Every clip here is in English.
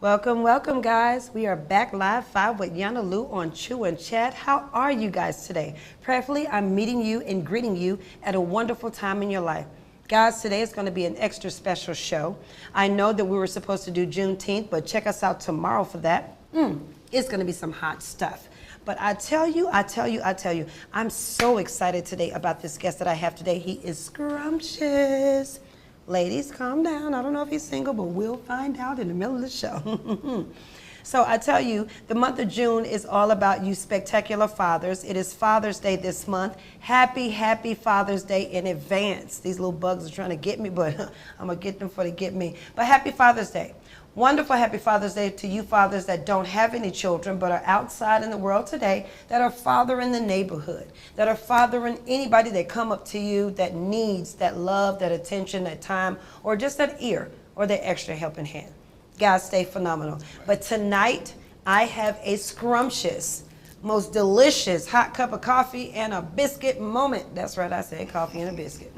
Welcome, welcome, guys. We are back live 5 with Yana-Lu on Chew and Chat. How are you guys today? Prayerfully, I'm meeting you and greeting you at a wonderful time in your life. Guys, today is going to be an extra special show. I know that we were supposed to do Juneteenth, but check us out tomorrow for that. It's going to be some hot stuff. But I tell you, I'm so excited today about this guest that I have today. He is scrumptious. Ladies, calm down. I don't know if he's single, but we'll find out in the middle of the show. So I tell you, the month of June is all about you spectacular fathers. It is Father's Day this month. Happy, happy Father's Day in advance. These little bugs are trying to get me, but I'm going to get them before they get me. But happy Father's Day. Wonderful happy Father's Day to you fathers that don't have any children but are outside in the world today, that are fathering the neighborhood, that are fathering anybody that come up to you that needs that love, that attention, that time, or just that ear or that extra helping hand. Guys, stay phenomenal. But tonight, I have a scrumptious, most delicious hot cup of coffee and a biscuit moment. That's right, I said coffee and a biscuit.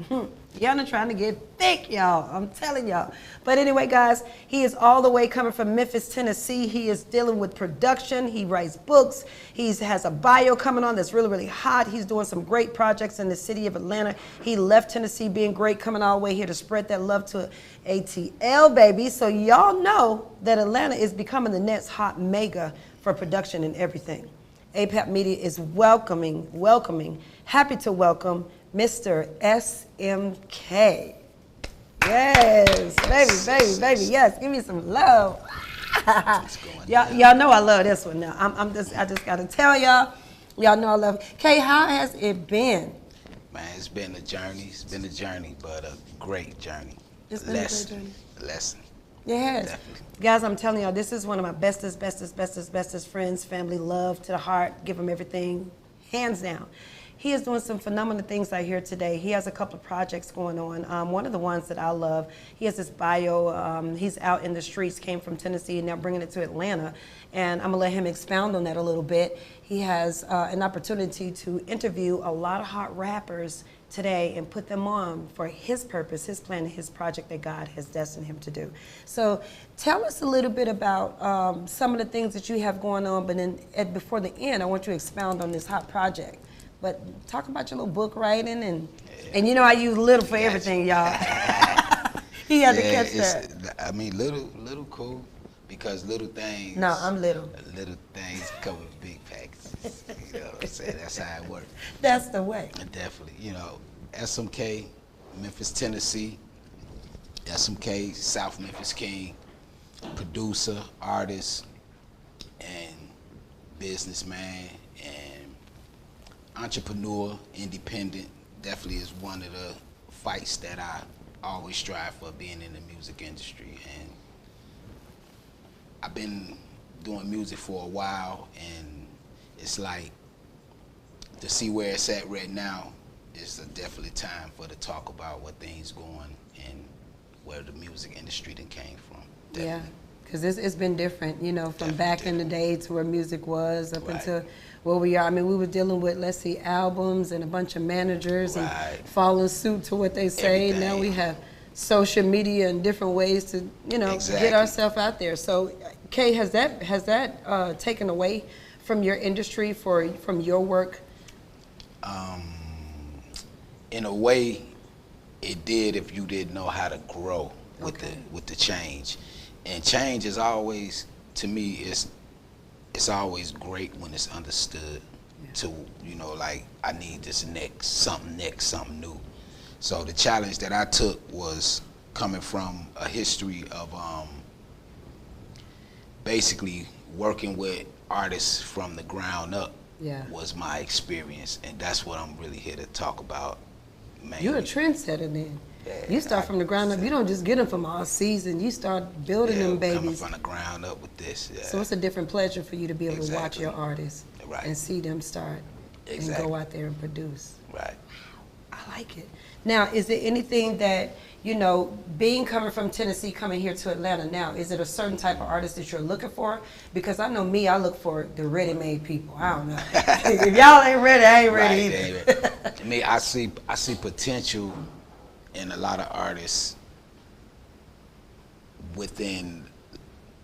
Yana trying to get thick, y'all. I'm telling y'all. But anyway, guys, he is all the way coming from Memphis, Tennessee. He is dealing with production. He writes books. He has a bio coming on that's really, really hot. He's doing some great projects in the city of Atlanta. He left Tennessee being great, coming all the way here to spread that love to ATL, baby. So y'all know that Atlanta is becoming the next hot mega for production and everything. APAP Media is welcoming, happy to welcome Mr. SMK. Yes, baby, yes. Give me some love. Y'all know I love this one now. I just gotta tell y'all. Y'all know I love it. Kay, how has it been? Man, it's been a journey. It's been a journey, but a great journey. It's been a great journey. A lesson. Yes. Definitely. Guys, I'm telling y'all, this is one of my bestest friends, family, love to the heart, give him everything, hands down. He is doing some phenomenal things out here today. He has a couple of projects going on. One of the ones that I love, he has this bio, he's out in the streets, came from Tennessee, and now bringing it to Atlanta. And I'm gonna let him expound on that a little bit. He has an opportunity to interview a lot of hot rappers today and put them on for his purpose, his plan, his project that God has destined him to do. So tell us a little bit about some of the things that you have going on, but then before the end, I want you to expound on this hot project. But talk about your little book writing, and you know I use little for everything, y'all. He had to catch that. I mean, little cool, because little things. No, I'm little. Little things come with big packages. You know what I'm saying? That's how it works. That's the way. Definitely. You know, SMK, Memphis, Tennessee. SMK, South Memphis King, producer, artist, and businessman, and entrepreneur, independent. Definitely is one of the fights that I always strive for, being in the music industry. And I've been doing music for a while, and it's like, to see where it's at right now is definitely time for to talk about what things going and where the music industry then came from. Definitely. Yeah, because it's been different, you know, from back in the day to where music was up until where we are. I mean, we were dealing with, let's see, albums and a bunch of managers and following suit to what they say. Everything. Now we have social media and different ways to, you know, get ourselves out there. So, Kay, has that taken away from your industry, from your work? In a way, it did if you didn't know how to grow with the change. And change is always, to me, it's always great when it's understood. To, you know, like, I need this something new. So the challenge that I took was coming from a history of basically working with artists from the ground up. Was my experience, and that's what I'm really here to talk about. Mainly. You're a trendsetter then. You start from the ground up. You don't just get them from all season. You start building them babies. Coming from the ground up with this. So it's a different pleasure for you to be able to watch your artists and see them start and go out there and produce. Right. I like it. Now, is there anything that, you know, coming from Tennessee, coming here to Atlanta now, is it a certain type of artist that you're looking for? Because I know me, I look for the ready-made people. I don't know. If y'all ain't ready, I ain't ready either. To me, I see potential in a lot of artists within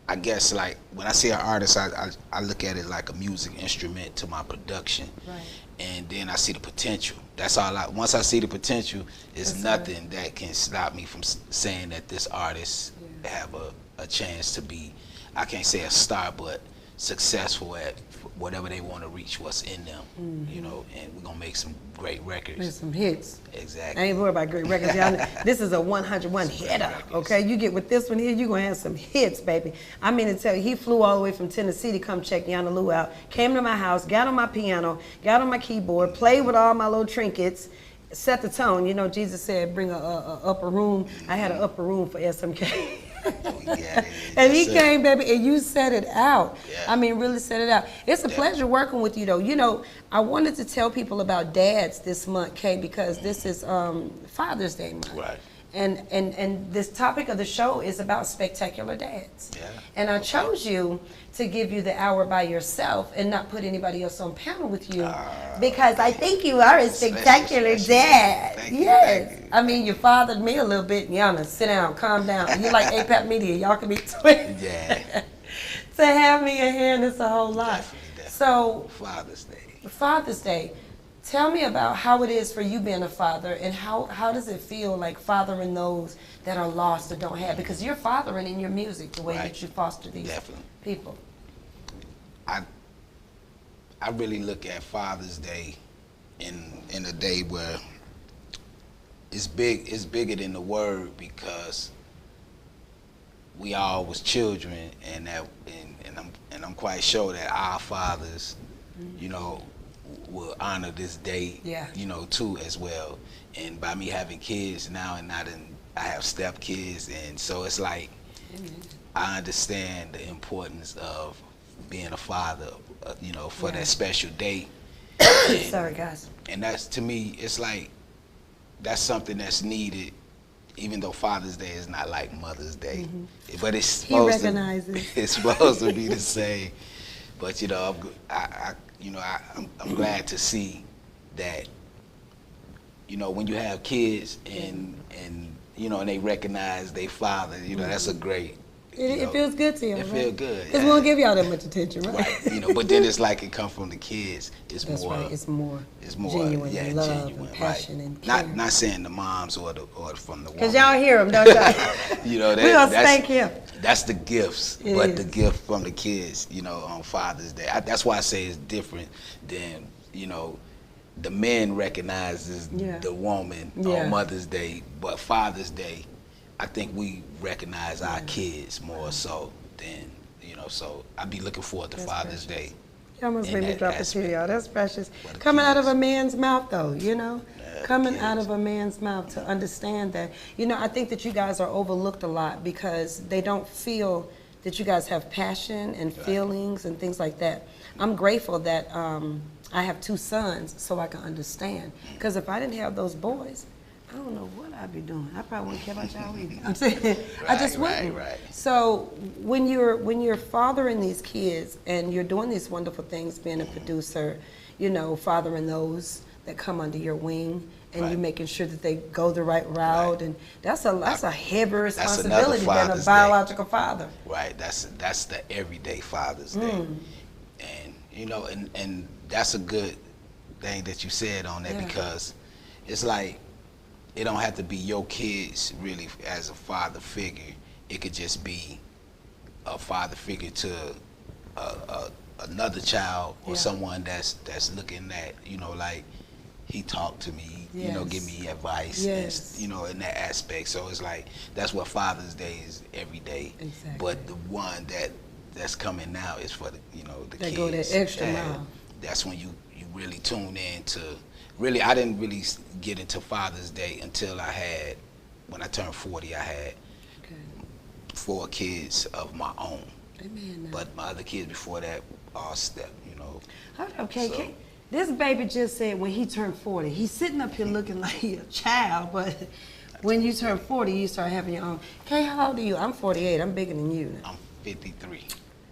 I guess like when I say an artist, I look at it like a music instrument to my production, Right. and then I see the potential. That's all. Once I see the potential, it's That's nothing that can stop me from saying that this artist Yeah. have a chance to be, I can't say a star, but successful at whatever they want to reach, what's in them, you know, and we're gonna make some great records. There's some hits. Exactly. I ain't worried about great records, y'all. This is a 101 hitter, okay? You get with this one here, you're going to have some hits, baby. I mean to tell you, he flew all the way from Tennessee to come check Yana-Lu out, came to my house, got on my piano, got on my keyboard, played with all my little trinkets, set the tone. You know, Jesus said, bring a upper room. I had an upper room for SMK. Yeah, And he came, baby, and you set it out. Yeah. I mean, really set it out. It's a pleasure working with you, though. You know, I wanted to tell people about dads this month, Kay, because this is Father's Day month. Right. And this topic of the show is about spectacular dads. Yeah. And I chose you to give you the hour by yourself and not put anybody else on panel with you because I think you are a spectacular dad. Thank you, Yes. thank you. I mean, you fathered me a little bit. Yana, sit down, calm down. You like APAP Media. Y'all can be twins. Yeah. To have me in here, and it's a whole lot. Definitely. So, Father's Day. Father's Day. Tell me about how it is for you being a father, and how does it feel like fathering those that are lost or don't have? Because you're fathering in your music, the way Right. that you foster these Definitely. people. I really look at Father's Day in a day where it's bigger than the word, because we all was children, and I'm quite sure that our fathers, you know, will honor this day, Yeah. you know, too, as well. And by me having kids now, and I have step kids, and so it's like I understand the importance of being a father, you know, for that special day. Sorry, guys. And that's, to me, it's like that's something that's needed, even though Father's Day is not like Mother's Day, but it's supposed it's supposed to be the same. But you know, I'm glad to see that, you know, when you have kids and you know, and they recognize their father, you know, that's a great. It feels good to you. It feels good. Because we don't give y'all that much attention, right? Right. You know, but then it's like it comes from the kids. That's right. It's more genuine, and love genuine, and passion right. and care. Not saying the moms or from the woman. Because y'all hear them, don't y'all? You know, we gonna spank him. That's the gifts, It but is. the gift from the kids, you know, on Father's Day. That's why I say it's different than, you know, the men recognizes the woman on Mother's Day, but Father's Day, I think we recognize our kids more so than, you know, so I'd be looking forward to Father's Day. You almost made me drop a tear, y'all. That's precious. For the Coming out of kids. a man's mouth, though, you know? Yeah, Coming kids. out of a man's mouth to understand that. You know, I think that you guys are overlooked a lot because they don't feel that you guys have passion and feelings and things like that. I'm grateful that I have 2 sons so I can understand. Because if I didn't have those boys, I don't know what I'd be doing. I probably wouldn't care about y'all either. I'm saying, I just wouldn't. Right. So when you're fathering these kids and you're doing these wonderful things, being a producer, you know, fathering those that come under your wing, and you're making sure that they go the right route, and that's a heavy responsibility being a Father's biological father. Right. That's the everyday Father's Day, and you know, and that's a good thing that you said on that, because it's like, it don't have to be your kids really as a father figure. It could just be a father figure to another child or someone that's looking at, you know, like, he talked to me, you know, give me advice, and, you know, in that aspect. So it's like, that's what Father's Day is every day. Exactly. But the one that's coming now is for the, you know, the kids. Go that extra mile. That's when you really tune in to. Really, I didn't really get into Father's Day until when I turned 40, I had 4 kids of my own. Amen. But my other kids before that all step, you know. Okay, So- this baby just said when he turned 40, he's sitting up here looking like he a child, but when you turn 40, you start having your own. Kay, how old are you? I'm 48. I'm bigger than you. I'm 53.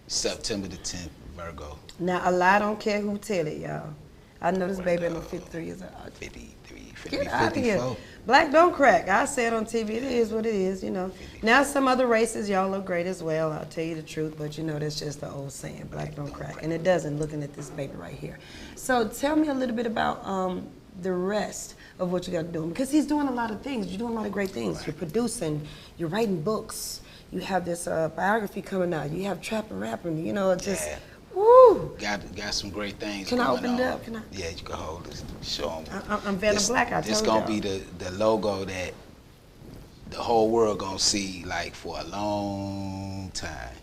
September the 10th, Virgo. Now, a lie don't care who tell it, y'all. I know this What baby the- ain't no 53 years old. 53, Get out of 54. here. Black don't crack. I say it on TV. It is what it is, you know. Now some other races, y'all look great as well. I'll tell you the truth, but you know that's just the old saying, black don't crack. And it doesn't, looking at this baby right here. So tell me a little bit about the rest of what you got doing, because he's doing a lot of things. You're doing a lot of great things. You're producing, you're writing books. You have this biography coming out. You have Trappen Rappers, you know, just... Yeah. Woo! Got some great things Can going I on. open it up? Can I? Yeah, you can hold this. Show them. I'm Vanna Black, I told This y'all. gonna be the logo that the whole world gonna see like for a long time.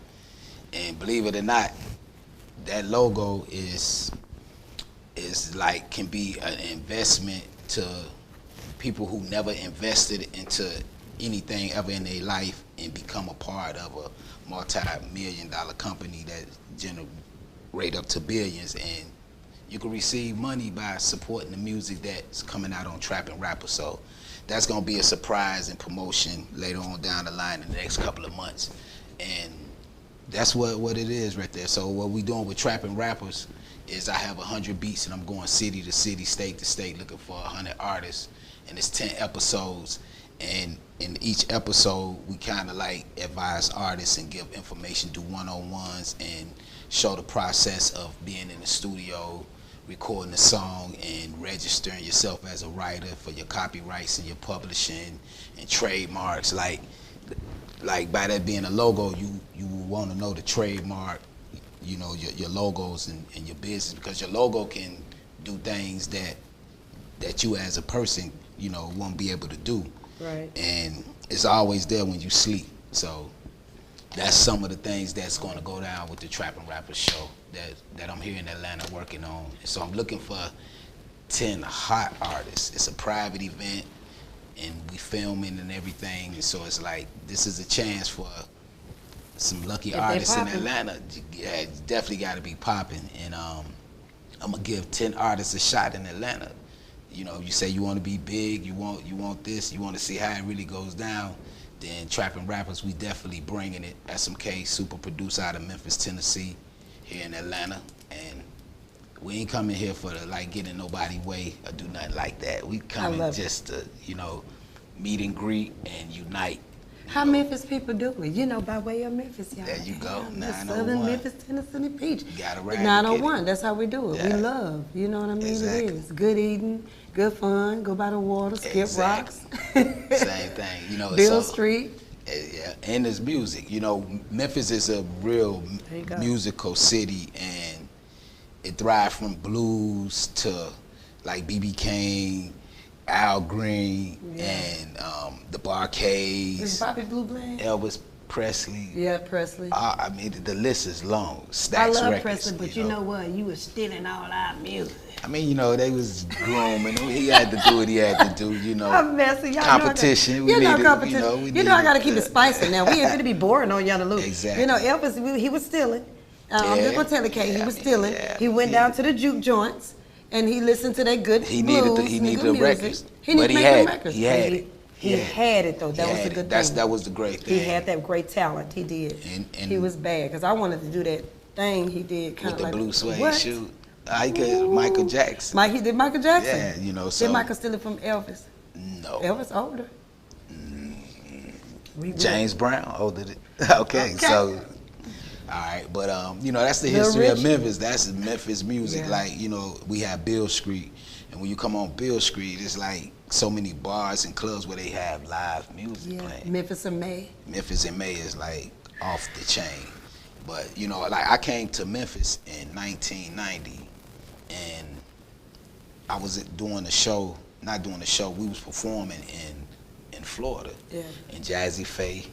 And believe it or not, that logo is like can be an investment to people who never invested into anything ever in their life and become a part of a multi-million-dollar company that generate up to billions, and you can receive money by supporting the music that's coming out on Trappen Rappers. So that's gonna be a surprise and promotion later on down the line in the next couple of months, and that's what it is right there. So what we doing with Trappen Rappers is I have 100 beats and I'm going city to city, state to state, looking for 100 artists, and it's 10 episodes. And in each episode, we kind of like advise artists and give information, do one-on-ones, and show the process of being in the studio, recording a song, and registering yourself as a writer for your copyrights and your publishing and trademarks. Like by that being a logo, you want to know the trademark, you know, your logos and your business, because your logo can do things that you as a person, you know, won't be able to do. Right. And it's always there when you sleep. So that's some of the things that's going to go down with the Trappen Rappers show that I'm here in Atlanta working on. So I'm looking for 10 hot artists. It's a private event, and we filming and everything. And so it's like, this is a chance for some lucky artists in Atlanta. Yeah, it's definitely got to be popping. And I'm going to give 10 artists a shot in Atlanta. You know, you say you want to be big, you want this, you want to see how it really goes down, then Trappen Rappers, we definitely bringing it. SMK, super producer out of Memphis, Tennessee, here in Atlanta. And we ain't coming here for the, like, get in nobody's way or do nothing like that. We coming just to, you know, meet and greet and unite. How Memphis people do it, you know, by way of Memphis, y'all. There you go, 901. Southern Memphis, Tennessee Peach. Got it right. 901, that's how we do it. Yeah. We love, you know what I mean? Exactly. It is. Good eating, good fun, go by the water, skip rocks. Same thing, you know. Bill Street. Yeah, and there's music. You know, Memphis is a real musical city, and it thrived from blues to like B.B. King, Al Green, and the Barcades. Is Bobby Blue Bland? Elvis Presley. Yeah, Presley. I mean, the list is long. I Stax love Records, Presley, but you know what? You was stealing all our music. I mean, you know, they was grooming. He had to do what he had to do, you know. I'm messing. Y'all competition. You know, competition. You know, I got to keep it spicy now. We ain't going to be boring on Yana-Lu. Exactly. You know, Elvis, he was stealing. I'm just going to tell the case. He was stealing. He went down to the juke joints, and he listened to that good blues. He needed the records. He needed but to make the records. He had it. He had it, though. That was the good thing. That was the great thing. He had that great talent. He did. And he was bad, because I wanted to do that thing he did kind of like. With the blue suede shoe. Michael Jackson. He did Michael Jackson? Yeah, you know, so. Did Michael steal it from Elvis? No. Elvis older. James Brown older than. Okay, so. All right, but you know, that's the history of Memphis. That's Memphis music. Like, you know, we have Bill Street, and when you come on Bill Street, it's like so many bars and clubs where they have live music playing. Memphis in May. Memphis in May is like off the chain. But you know, like I came to Memphis in 1990, and I was doing a show. Not doing a show. We was performing in Florida. Yeah. And Jazzy Faye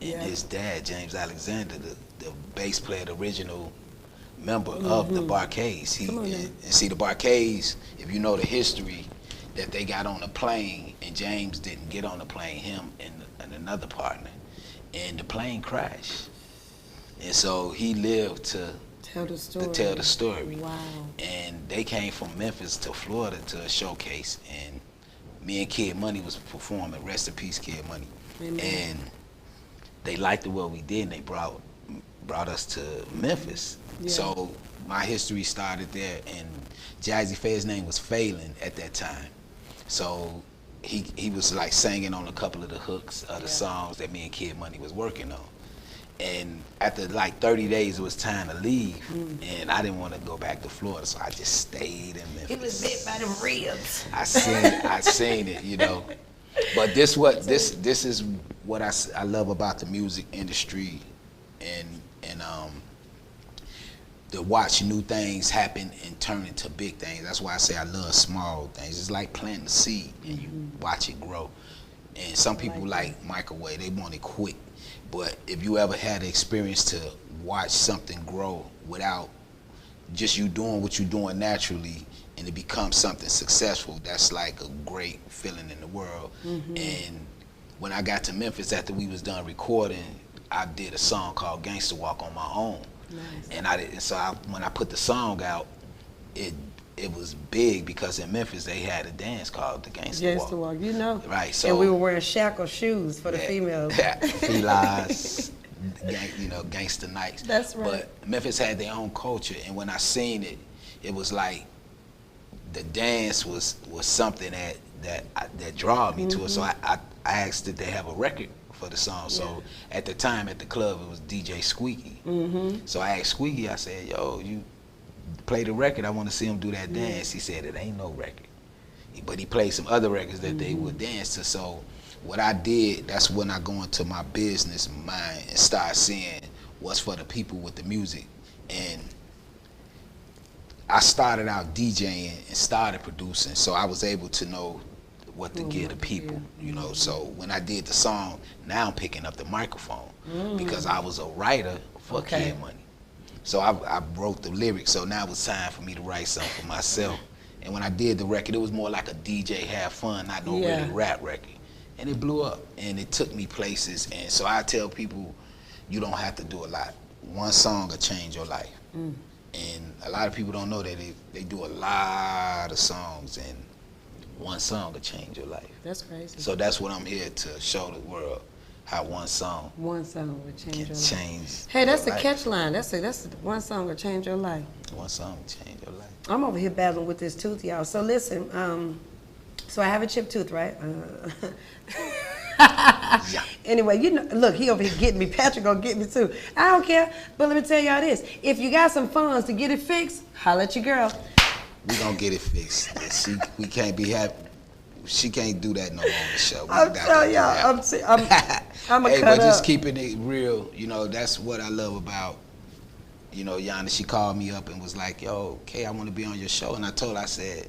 and his dad, James Alexander, the bass player, the original member of the Barcades. And see, the Barcades, if you know the history, that they got on a plane, and James didn't get on the plane, him and another partner, and the plane crashed. And so he lived to tell the story. Wow. And they came from Memphis to Florida to a showcase, and me and Kid Money was performing. Rest in peace, Kid Money. Amen. And they liked the way we did, and they brought brought us to Memphis. Yeah. So my history started there, and Jazzy Faye's name was Phelan at that time. So he was like singing on a couple of the hooks of the songs that me and Kid Money was working on. And after like 30 days, it was time to leave, and I didn't want to go back to Florida, so I just stayed in Memphis. He was bit by them ribs. I seen it, you know. But this is what I love about the music industry, and to watch new things happen and turn into big things. That's why I say I love small things. It's like planting a seed and you watch it grow. And some people like microwave, they want it quick. But if you ever had the experience to watch something grow without just you doing what you're doing naturally, and it becomes something successful, that's like a great feeling in the world. And when I got to Memphis after we was done recording, I did a song called Gangsta Walk on my own. Nice. And when I put the song out, it was big because in Memphis they had a dance called the Gangsta Walk. Gangsta Walk, you know. Right. So and we were wearing shackle shoes for the females. Felines, you know, gangster nights. That's right. But Memphis had their own culture, and when I seen it, it was like the dance was something that drawed me to it. So I asked did they have a record for the song. So at the time at the club it was DJ Squeaky. So I asked Squeaky, I said, yo, you play the record, I want to see him do that dance. He said it ain't no record. But he played some other records that they would dance to. So what I did, that's when I go into my business mind and start seeing what's for the people with the music. And I started out DJing and started producing, so I was able to know what to give the people, you know. So when I did the song, now I'm picking up the microphone because I was a writer for Kid Money. So I wrote the lyrics, so now it was time for me to write something for myself. And when I did the record, it was more like a DJ have fun, not no really rap record. And it blew up, and it took me places. And so I tell people, you don't have to do a lot. One song will change your life. And a lot of people don't know that they do a lot of songs, and one song will change your life. That's crazy. So that's what I'm here to show the world, how one song will change your life. Hey, that's a catch line. That's one song will change your life. One song will change your life. I'm over here battling with this tooth, y'all. So listen, so I have a chipped tooth, right? Anyway, you know, look, he over here getting me. Patrick gonna get me too. I don't care, but let me tell y'all this. If you got some funds to get it fixed, holla at your girl. We gonna get it fixed. We can't be happy. She can't do that no more on the show. I'm telling y'all, I'm a hey, cut but just up. keeping it real, you know, that's what I love about, you know, Yana. She called me up and was like, yo, Kay, I want to be on your show. And I told her, I said,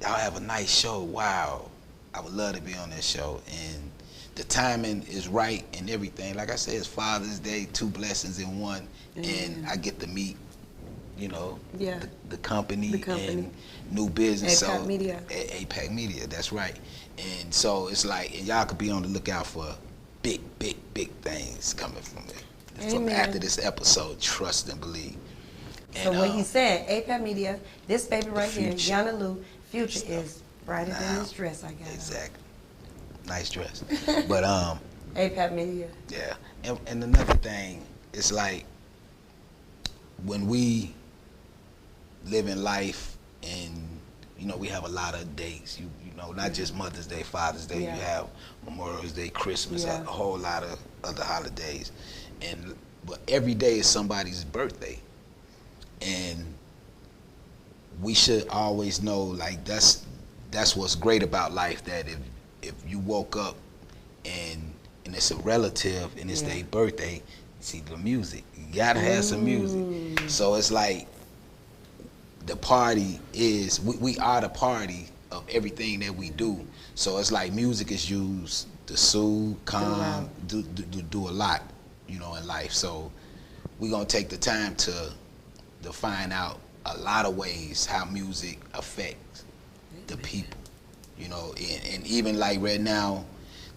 y'all have a nice show. Wow. I would love to be on that show. And the timing is right and everything. Like I said, it's Father's Day, 2 blessings in one. And I get to meet, you know, the company and new business. APAC Media. APAC Media, that's right. And so it's like, and y'all could be on the lookout for big things coming from it. From after this episode, trust and believe. And, so what he said, APAC Media, this baby right here, Future. Yana-Lu, Future is brighter than this dress I got. Exactly. Nice dress. But APAC Media. Yeah. And another thing, it's like when we live in life and you know we have a lot of dates, you know, not just Mother's Day, Father's Day, you have Memorial Day, Christmas, a whole lot of other holidays. But every day is somebody's birthday. And we should always know, like, that's what's great about life, that if you woke up and it's a relative and it's their birthday, see the music. You gotta have some music. So it's like the party is, we are the party of everything that we do. So it's like music is used to soothe, calm, do a lot, you know, in life. So we're gonna take the time to find out a lot of ways how music affects the people, you know, and even like right now,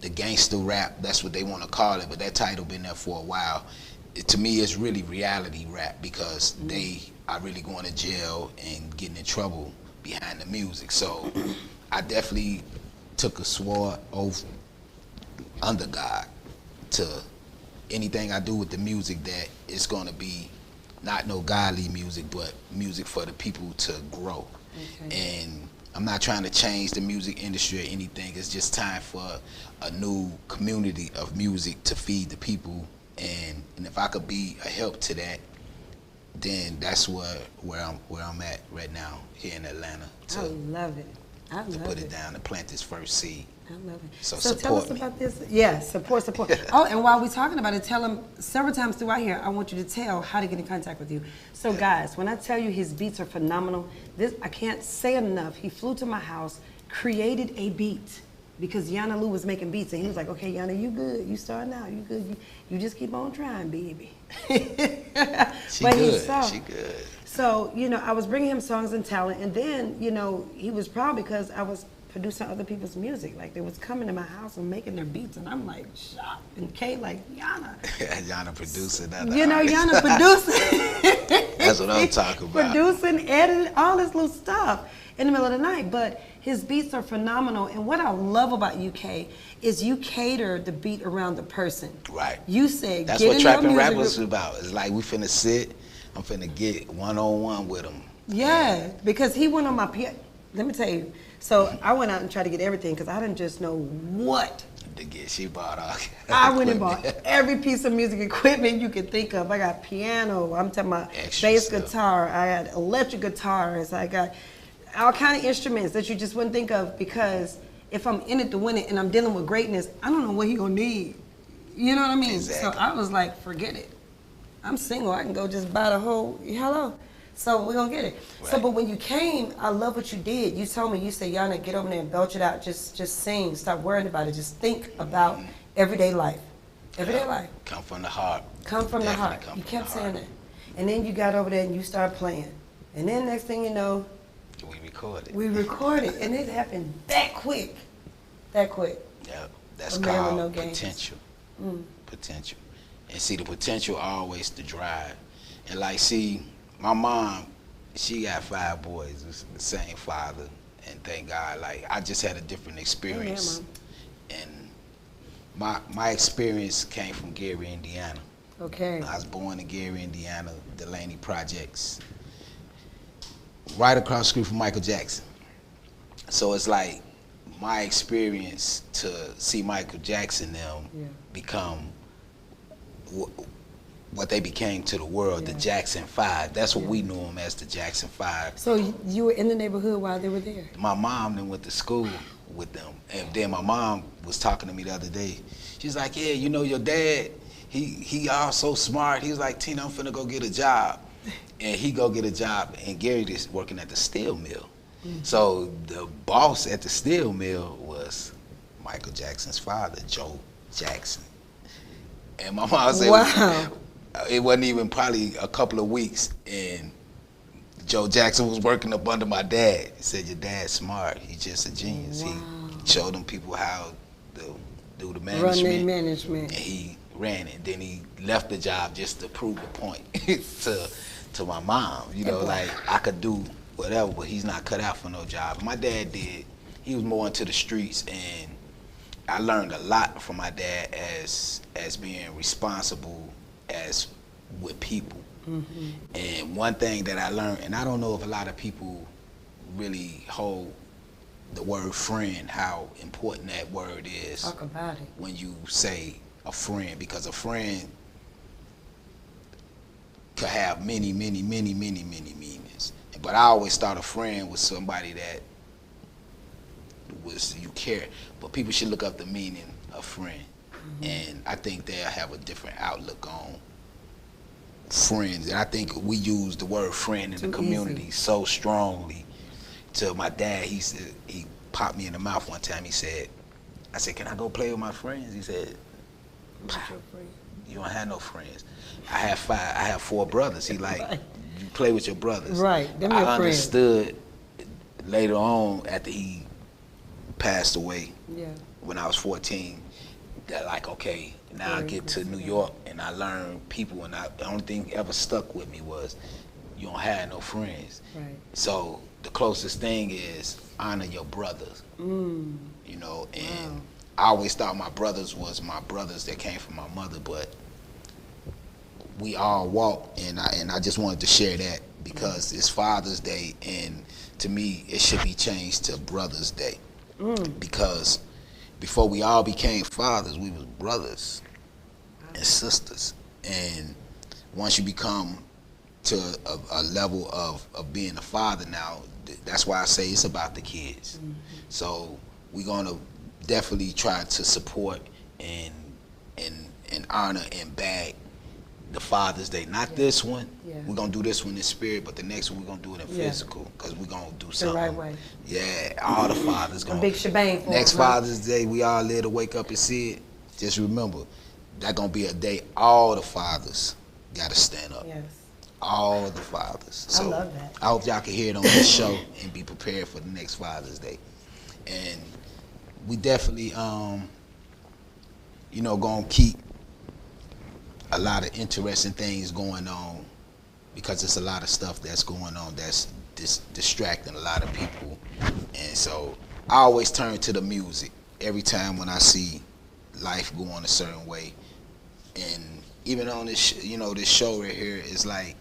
the gangster rap, that's what they want to call it, but that title been there for a while. To me, it's really reality rap because they are really going to jail and getting in trouble behind the music. So I definitely took a swore oath under God to anything I do with the music, that it's gonna be not no godly music, but music for the people to grow. Okay. And I'm not trying to change the music industry or anything. It's just time for a new community of music to feed the people. And if I could be a help to that, then that's where I'm at right now here in Atlanta. I love it. To put it down and plant this first seed. I love it. So tell us about this. Yeah, support. Oh, and while we're talking about it, tell them several times throughout here, I want you to tell how to get in contact with you. So guys, when I tell you his beats are phenomenal, this I can't say enough. He flew to my house, created a beat, because Yana-Lu was making beats, and he was like, okay, Yana, you good. You starting out. You good. You just keep on trying, baby. She good. So, I was bringing him songs and talent, and then, he was proud because I was producing other people's music. Like, they was coming to my house and making their beats, and I'm like, shocked. And Kay like, Yana. Yana producing. Yana producing. That's what I'm talking about. Producing, editing, all this little stuff in the middle of the night. But his beats are phenomenal. And what I love about UK is you cater the beat around the person. Right. You say, that's what Trappen Rappers is about. It's like we finna sit, I'm finna get one-on-one with him. Yeah, because he went on my piano. Let me tell you. So I went out and tried to get everything because I didn't just know what to get. She bought all. I went and bought every piece of music equipment you could think of. I got piano. I'm talking about bass guitar. I got electric guitars. I got all kind of instruments that you just wouldn't think of, because if I'm in it to win it and I'm dealing with greatness, I don't know what he gonna need. You know what I mean? Exactly. So I was like, forget it. I'm single. I can go just buy the whole, hello. So we're gonna get it. Right. So, but when you came, I love what you did. You told me, you said, Yana, get over there and belch it out. Just sing. Stop worrying about it. Just think about everyday life. Everyday life. Come from the heart. Come from the heart. You kept saying that. And then you got over there and you started playing. And then next thing you know, we recorded. And it happened that quick. That quick. Yeah. That's called potential. Potential. And see, the potential always the drive. And like, see, my mom, she got 5 boys, it's the same father, and thank God, like, I just had a different experience. And my experience came from Gary, Indiana. Okay. I was born in Gary, Indiana, Delaney Projects, right across the street from Michael Jackson. So it's like my experience to see Michael Jackson become what they became to the world, the Jackson 5. That's what we knew them as, the Jackson 5. So you were in the neighborhood while they were there? My mom then went to school with them. And then my mom was talking to me the other day. She's like, yeah, you know your dad, he all so smart. He was like, Tina, I'm finna go get a job. And he go get a job, and Gary is working at the steel mill. So the boss at the steel mill was Michael Jackson's father, Joe Jackson. And my mom said, wow. It wasn't even probably a couple of weeks, and Joe Jackson was working up under my dad. He said, your dad's smart. He's just a genius. Wow. He showed them people how to do the management. Run their management. And he ran it. Then he left the job just to prove the point to my mom. You know, like, I could do whatever, but he's not cut out for no job. My dad did. He was more into the streets, and I learned a lot from my dad as being responsible as with people. And one thing that I learned, and I don't know if a lot of people really hold the word friend, how important that word is. Talk about it. When you say a friend, because a friend could have many meanings. But I always thought a friend was somebody that was you care, but people should look up the meaning of friend. And I think they'll have a different outlook on friends. And I think we use the word friend in the community so strongly. To my dad, he said, he popped me in the mouth one time. He said, I said, can I go play with my friends? He said, you don't have no friends. I have 4 brothers. He like, you play with your brothers. Right, them I your understood later on, after he passed away, when I was 14, that like, okay, now I get to New York and I learn people, and the only thing ever stuck with me was, you don't have no friends. Right. So the closest thing is honor your brothers. You know, and I always thought my brothers was my brothers that came from my mother, but we all walk, and I just wanted to share that because it's Father's Day, and to me it should be changed to Brother's Day, because before we all became fathers, we was brothers and sisters, and once you become to a level of being a father now, that's why I say it's about the kids. So we're gonna definitely try to support and honor and bag the Father's Day. Not this one. We're gonna do this one in spirit, but the next one we're gonna do it in physical, because we're gonna do something the right way. Yeah, all the fathers gonna. A big shebang for next them, huh? Father's Day, we all live to wake up and see it. Just remember, that gonna be a day all the fathers gotta stand up. Yes. All the fathers. So I love that. I hope y'all can hear it on this show and be prepared for the next Father's Day. And we definitely, gonna keep a lot of interesting things going on, because it's a lot of stuff that's going on that's distracting a lot of people. And so I always turn to the music every time when I see life going a certain way. And even on this, this show right here, is like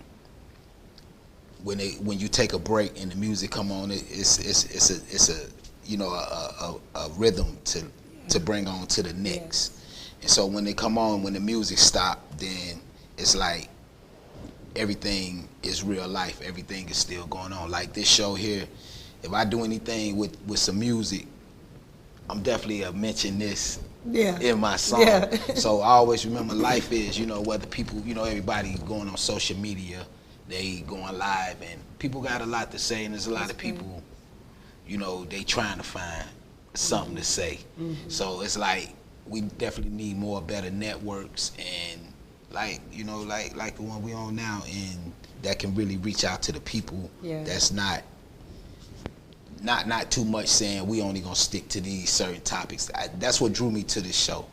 when you take a break and the music come on, it's a rhythm to bring on to the next. And so when they come on, when the music stop, then it's like everything is real life. Everything is still going on. Like this show here, if I do anything with some music, I'm definitely mention this in my song. So I always remember life is, whether people, everybody going on social media, they going live, and people got a lot to say, and there's a lot of people, they trying to find something to say. So it's like, we definitely need more better networks, and like the one we on now, and that can really reach out to the people. That's not too much saying we only gonna stick to these certain topics. That's what drew me to this show.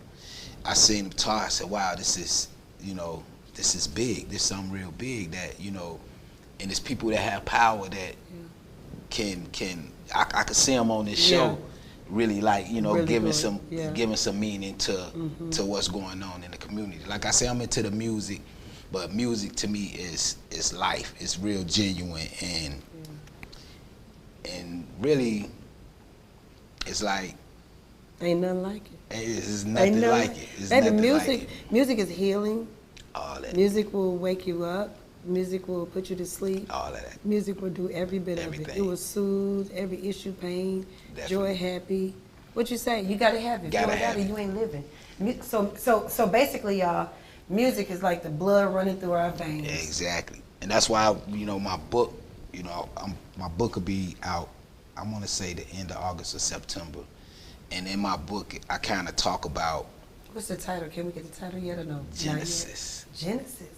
I seen them talk, I said, wow, this is big. This is something real big that, and it's people that have power that I could see them on this show. Really, like, really giving some meaning to what's going on in the community. Like I say, I'm into the music, but music to me is life. It's real genuine, and really, it's like ain't nothing like it. It's nothing like it. It's baby, nothing music, like it. Music is healing. All that. Music will wake you up. Music will put you to sleep. All of that. Music will do every bit of it. It will soothe every issue, pain, joy, happy. What you say? You gotta have it. If you don't have it, you ain't living. So basically, y'all, music is like the blood running through our veins. Exactly, and that's why my book, my book will be out. I want to say the end of August or September, and in my book, I kind of talk about. What's the title? Can we get the title yet or no? Genesis. Genesis.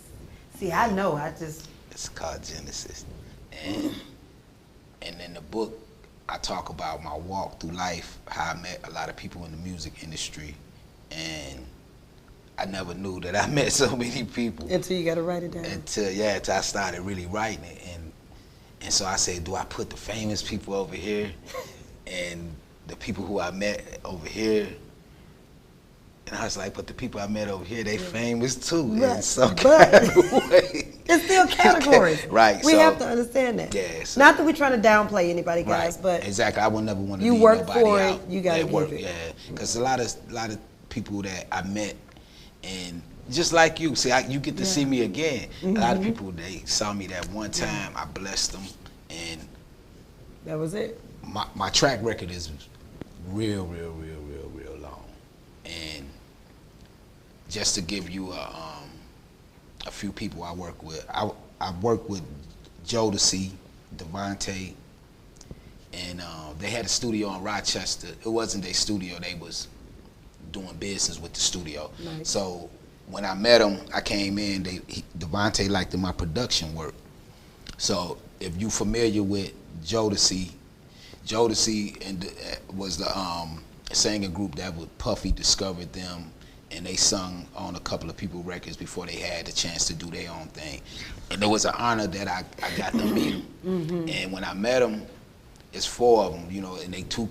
See, I know. It's called Genesis, and in the book, I talk about my walk through life, how I met a lot of people in the music industry, and I never knew that I met so many people. Until you got to write it down. Until I started really writing it, and so I said, do I put the famous people over here, and the people who I met over here? And I was like, but the people I met over here, they famous too, in some kind of way. It's still categories. Right. We have to understand that. Yeah, so not that we're trying to downplay anybody, guys, but exactly. I would never want to you leave work nobody for out. it, you gotta give it. Yeah, because a lot of people that I met, and just like you, see, you get to see me again. A lot of people, they saw me that one time. I blessed them, and that was it. My track record is real long, and just to give you a few people I work with. I work with Jodeci, Devontae, and they had a studio in Rochester. It wasn't their studio, they was doing business with the studio. Nice. So when I met them, I came in, Devontae liked my production work. So if you familiar with Jodeci was the singing group that Puffy discovered them, and they sung on a couple of people records before they had the chance to do their own thing. And it was an honor that I got to meet them. And when I met them, it's 4 of them, you know, and they two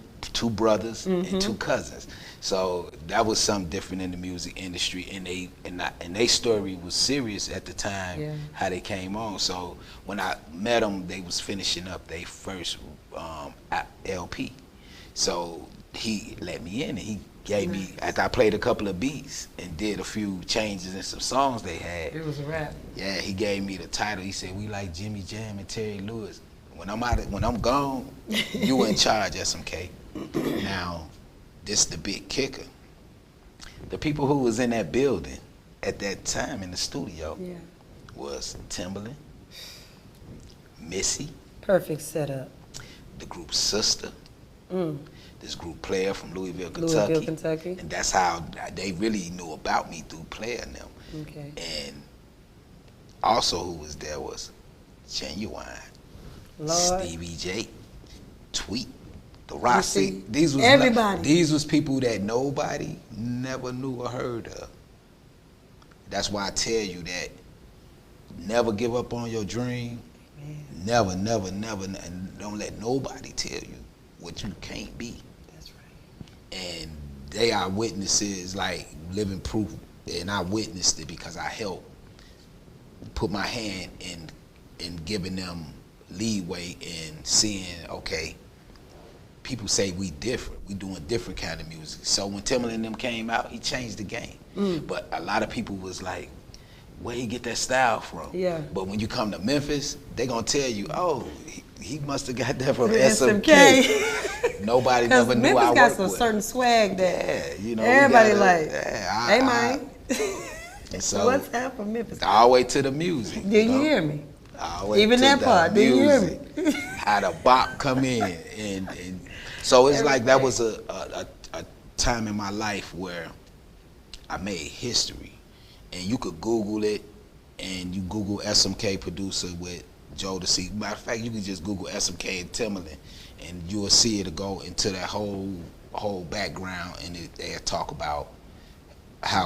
brothers and 2 cousins. So that was something different in the music industry, and they story was serious at the time, how they came on. So when I met them, they was finishing up their first LP. So he let me in, and he gave me, after I played a couple of beats and did a few changes in some songs they had. It was a rap. Yeah, he gave me the title. He said, "We like Jimmy Jam and Terry Lewis. When I'm gone, you in charge, SMK." Now, this the big kicker. The people who was in that building at that time in the studio was Timbaland, Missy. Perfect setup. The group Sister. This group Player from Louisville, Kentucky. And that's how they really knew about me, through Player and them. Okay. And also who was there was Genuine, Lord. Stevie J, Tweet, the Rossi. These was people that nobody never knew or heard of. That's why I tell you that never give up on your dream. Never, and don't let nobody tell you what you can't be. That's right. And they are witnesses, like living proof, and I witnessed it because I helped put my hand in giving them leeway in seeing, okay, people say we different, we doing different kind of music. So when Timbaland and them came out, he changed the game. But a lot of people was like, where you get that style from? Yeah. But when you come to Memphis, they gonna tell you, oh, he must have got that from SMK. Nobody never knew Memphis I got worked some with. certain swag that you know, everybody hey man. And so what's happening from Memphis? All the way to the music. Did you hear me? Even to that part, did you hear me? How the bop come in, and so it's like that was a time in my life where I made history, and you could Google it, and you Google SMK producer with Joe to see. Matter of fact, you can just Google SMK and Timbaland, and you will see it go into that whole background, and they'll talk about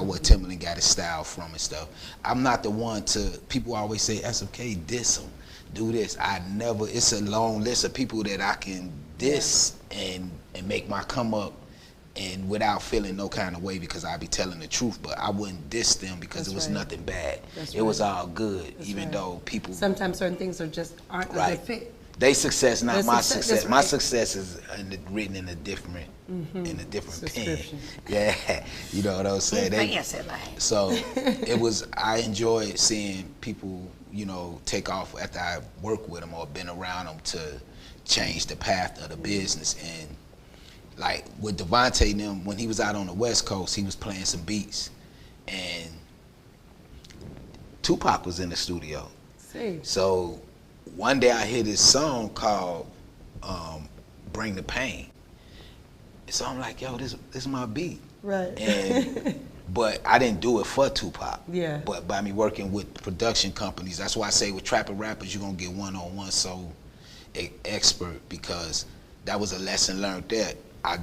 what Timbaland got his style from and stuff. I'm not the one to, people always say SMK diss him, do this. It's a long list of people that I can diss and make my come up, and without feeling no kind of way, because I be telling the truth, but I wouldn't diss them because it was nothing bad. It was all good, even though people... Sometimes certain things aren't a good fit. They success, not my success. My right. success is written in a different pen. Yeah, you know what I'm saying. So I enjoyed seeing people, you know, take off after I worked with them or been around them to change the path of the business. And like with Devontae and them, when he was out on the West Coast, he was playing some beats, and Tupac was in the studio. So one day I hear this song called Bring the Pain. So I'm like, yo, this is my beat. Right. And but I didn't do it for Tupac. Yeah. But by me working with production companies, that's why I say with Trappen Rappers, you're gonna get one-on-one soul expert, because that was a lesson learned there. I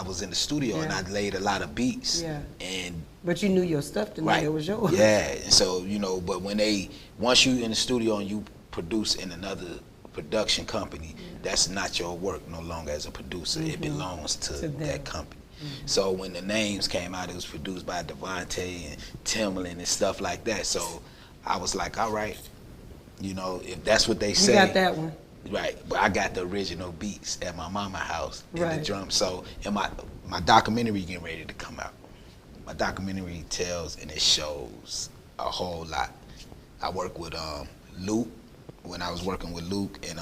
was in the studio and I laid a lot of beats. Yeah. And but you knew your stuff to know it was yours. Yeah. So, you know, but once you in the studio and you produce in another production company, that's not your work no longer as a producer. It belongs to that company. So when the names came out, it was produced by Devontae and Timbaland and stuff like that. So I was like, all right, you know, if that's what they say. You got that one. Right, but I got the original beats at my mama's house in the drum. So, and my documentary getting ready to come out. My documentary tells and it shows a whole lot. I work with Luke, when I was working with Luke and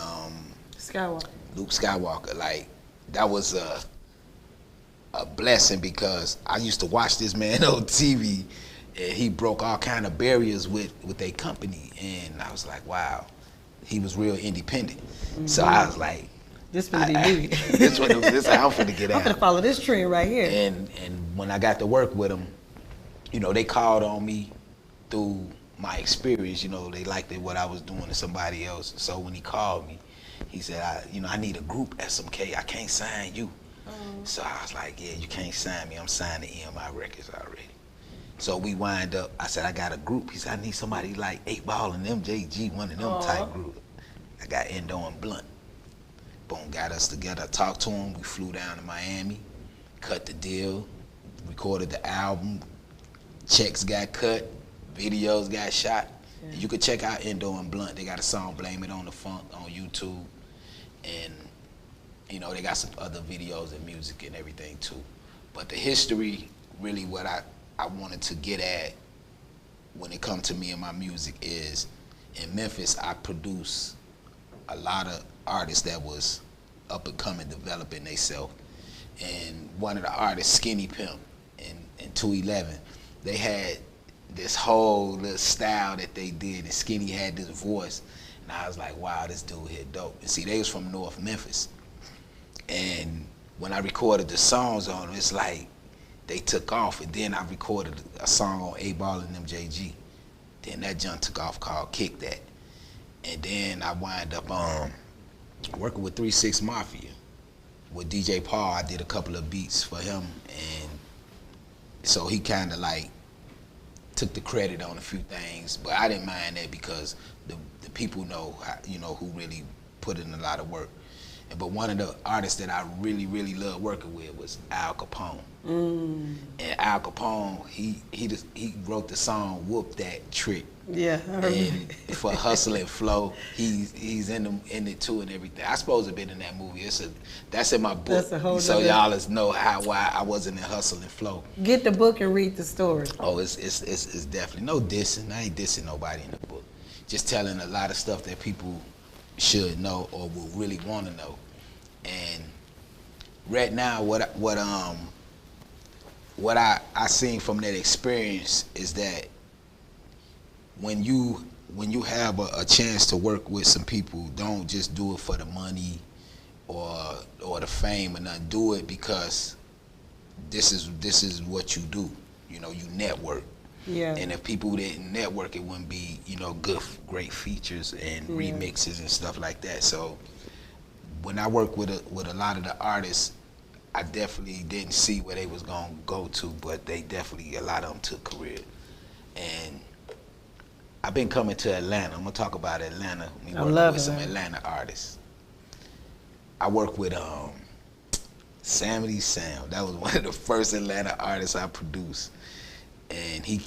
Luke Skywalker. Like, that was a blessing, because I used to watch this man on TV, and he broke all kind of barriers with their company, and I was like, wow. He was real independent. So I was like, this one be this I'm finna get out. I'm gonna follow this trend right here. And when I got to work with him, you know, they called on me through my experience. You know, they liked what I was doing to somebody else. So when he called me, he said, I need a group, SMK. I can't sign you. So I was like, yeah, you can't sign me. I'm signing EMI Records already. So we wind up, I said, I got a group. He said, I need somebody like 8 Ball and MJG, one of them type group. I got Endo and Blunt. boom, got us together, talked to him. We flew down to Miami, cut the deal, recorded the album, checks got cut, videos got shot. Yeah. You could check out Endo and Blunt. They got a song, Blame It on the Funk, on YouTube. And, you know, they got some other videos and music and everything too. But the history, really what I wanted to get at when it comes to me and my music is, in Memphis, I produced a lot of artists that was up and coming, developing themselves. And one of the artists, Skinny Pimp, in 211, they had this whole little style that they did, and Skinny had this voice. And I was like, wow, this dude here dope. And see, they was from North Memphis. And when I recorded the songs on them, it's like they took off. And then I recorded a song on A-Ball and MJG. Then that junk took off called Kick That. And then I wind up working with 3-6 Mafia. With DJ Paul, I did a couple of beats for him. And so he kind of like took the credit on a few things. But I didn't mind that because the people know, you know, who really put in a lot of work. But one of the artists that I really, really loved working with was Al Capone. And Al Capone, he wrote the song "Whoop That Trick." Yeah, I remember. And for Hustle and Flow, he's in it too and everything. I suppose I've been in that movie. That's in my book. That's a whole so y'all know why I wasn't in Hustle and Flow. Get the book and read the story. Oh, it's definitely no dissing. I ain't dissing nobody in the book. Just telling a lot of stuff that people should know or will really want to know. And right now, what I seen from that experience is that when you have a chance to work with some people, don't just do it for the money or the fame or nothing. Do it because this is what you do. You know, you network. Yeah. And if people didn't network, it wouldn't be, you know, great features and remixes and stuff like that. So when I worked with a lot of the artists, I definitely didn't see where they was gonna go to, but they definitely, a lot of them took career. And I've been coming to Atlanta. I'm gonna talk about Atlanta. We working with some Atlanta artists. I worked with Sammy Sam. That was one of the first Atlanta artists I produced. And he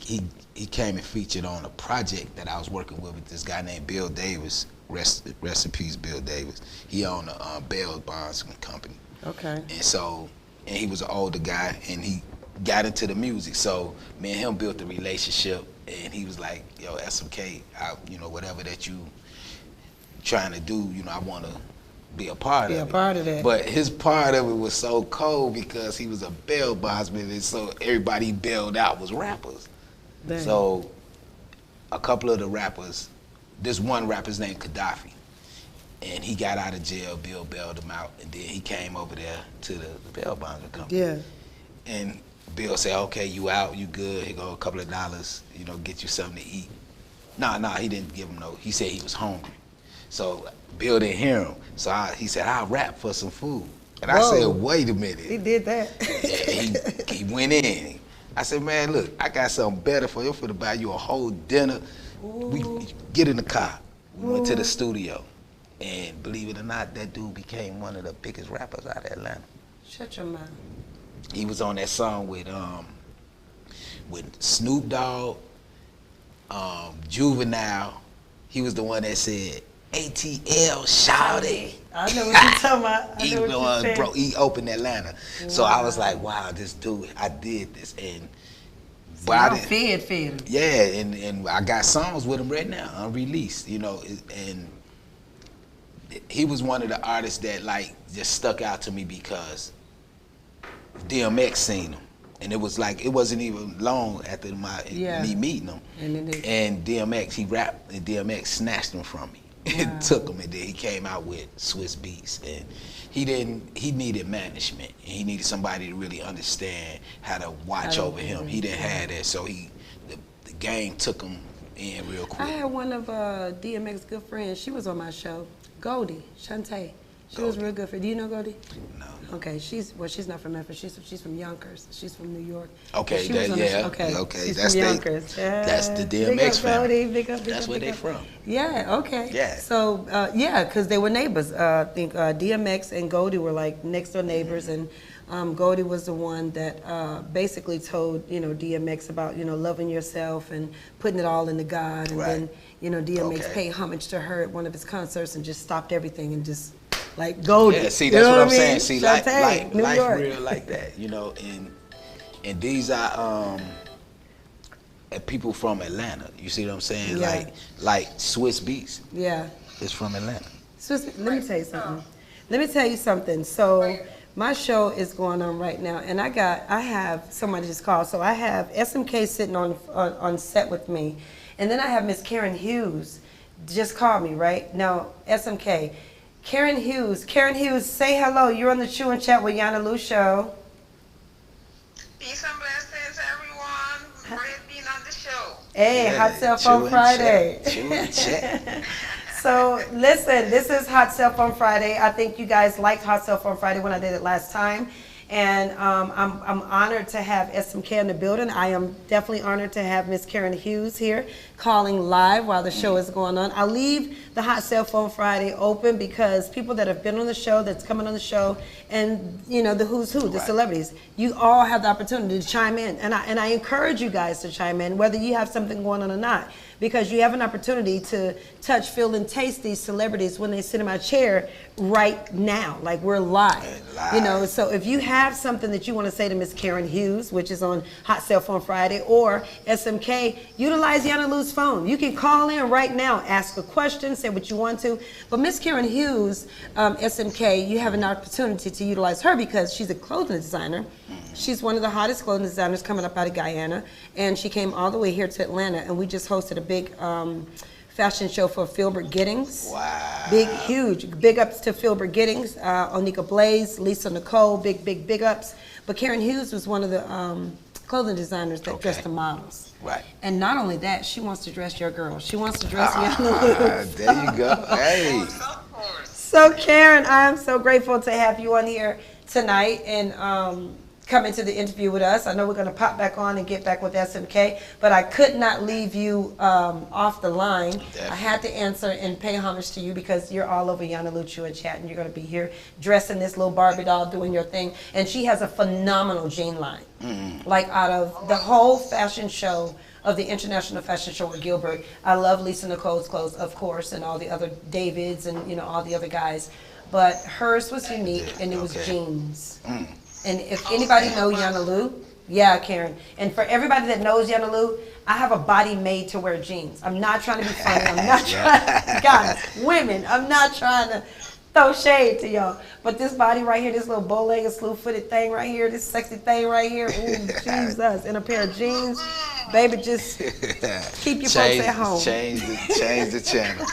came and featured on a project that I was working with this guy named Bill Davis. Rest in peace, Bill Davis. He owned a bail bonds company. Okay. And he was an older guy, and he got into the music. So me and him built a relationship, and he was like, yo, SMK, you know, whatever that you trying to do, you know, I want to be a part of it. Be a part of that. But his part of it was so cold because he was a bail bondsman, and so everybody he bailed out was rappers. Dang. So a couple of the rappers, this one rapper's named Gaddafi, and he got out of jail. Bill bailed him out, and then he came over there to the bail bondsman company. Yeah. And Bill said, okay, you out, you good, here go a couple of dollars, you know, get you something to eat. Nah, he didn't give him no, he said he was hungry. So Bill didn't hear him. So he said, I'll rap for some food. And I said, wait a minute. He did that. Yeah, he went in. I said, man, look, I got something better for you. I'm finna buy you a whole dinner. We get in the car. We went to the studio. And believe it or not, that dude became one of the biggest rappers out of Atlanta. Shut your mouth. He was on that song with Snoop Dogg, Juvenile. He was the one that said, ATL, shouty. I know what you're talking about. He opened Atlanta. Wow. So I was like, wow, this dude, I did this. And but I fed him. Yeah, and I got songs with him right now, unreleased, you know, and he was one of the artists that like just stuck out to me because DMX seen him. And it was like, it wasn't even long after me meeting him. And DMX, he rapped, and DMX snatched him from me. Wow. Took him, and then he came out with Swiss Beats. And he needed management. And he needed somebody to really understand how to watch over him. He didn't have that, so the gang took him in real quick. I had one of DMX's good friends. She was on my show, Goldie, Shantae. She was real good for. Do you know Goldie? No. Okay, she's not from Memphis. She's from Yonkers. She's from New York. Okay, She was on the show. okay. She's That's from Yonkers. that's the Big DMX up, Brody. family. Big up, That's where they up. from. Yeah. Okay. Yeah. So yeah, because they were neighbors. I think DMX and Goldie were like next door neighbors, and Goldie was the one that basically told DMX about loving yourself and putting it all into God, and then DMX paid homage to her at one of his concerts and just stopped everything and just. Like Goldie. Yeah, see, that's what I'm saying. See, life York. real like that, and these are people from Atlanta. You see what I'm saying? Yeah. Like Swiss Beats. Yeah. It's from Atlanta. Let me tell you something. So my show is going on right now, and I have somebody just called. So I have SMK sitting on set with me, and then I have Miss Karen Hughes just called me right now. SMK. Karen Hughes, say hello. You're on the Chew and Chat with Yana-Lu show. Peace and blessings, everyone. Great being on the show. Hey, Yeah, Hot Cell Phone Friday. Chew and Chat. So listen, this is Hot Cell Phone Friday. I think you guys liked Hot Cell Phone Friday when I did it last time. And I'm honored to have SMK in the building. I am definitely honored to have Miss Karen Hughes here calling live while the show is going on. I'll leave the Hot Cell Phone Friday open because people that have been on the show, that's coming on the show, and the who's who, the celebrities, you all have the opportunity to chime in. And I encourage you guys to chime in, whether you have something going on or not, because you have an opportunity to touch, feel, and taste these celebrities when they sit in my chair right now, like we're live. So if you have something that you want to say to Miss Karen Hughes, which is on Hot Cell Phone Friday, or SMK, utilize Yana-Lu's phone. You can call in right now, ask a question, say what you want to. But Miss Karen Hughes, SMK, you have an opportunity to utilize her because she's a clothing designer. She's one of the hottest clothing designers coming up out of Guyana, and she came all the way here to Atlanta, and we just hosted a big fashion show for Philbert Giddings. Wow. Huge. Big ups to Philbert Giddings, Onika Blaze, Lisa Nicole, big ups. But Karen Hughes was one of the clothing designers that dressed the models. Right. And not only that, she wants to dress your girl. She wants to dress Yana-Lu. There you go. Hey. So Karen, I am so grateful to have you on here tonight and come into the interview with us. I know we're going to pop back on and get back with SMK, but I could not leave you off the line. Definitely. I had to answer and pay homage to you because you're all over Yana-Lu Chew and Chat, and you're going to be here dressing this little Barbie doll, doing your thing. And she has a phenomenal jean line. Like out of the whole fashion show of the International Fashion Show with Gilbert, I love Lisa Nicole's clothes, of course, and all the other Davids and all the other guys. But hers was unique, and it was jeans. And if anybody knows Yana-Lu, yeah, Karen. And for everybody that knows Yana-Lu, I have a body made to wear jeans. I'm not trying to be funny. I'm not trying, guys, women, I'm not trying to throw shade to y'all. But this body right here, this little bow-legged, slew-footed thing right here, this sexy thing right here, ooh, Jesus, in a pair of jeans, baby, just keep your folks at home. Change the channel.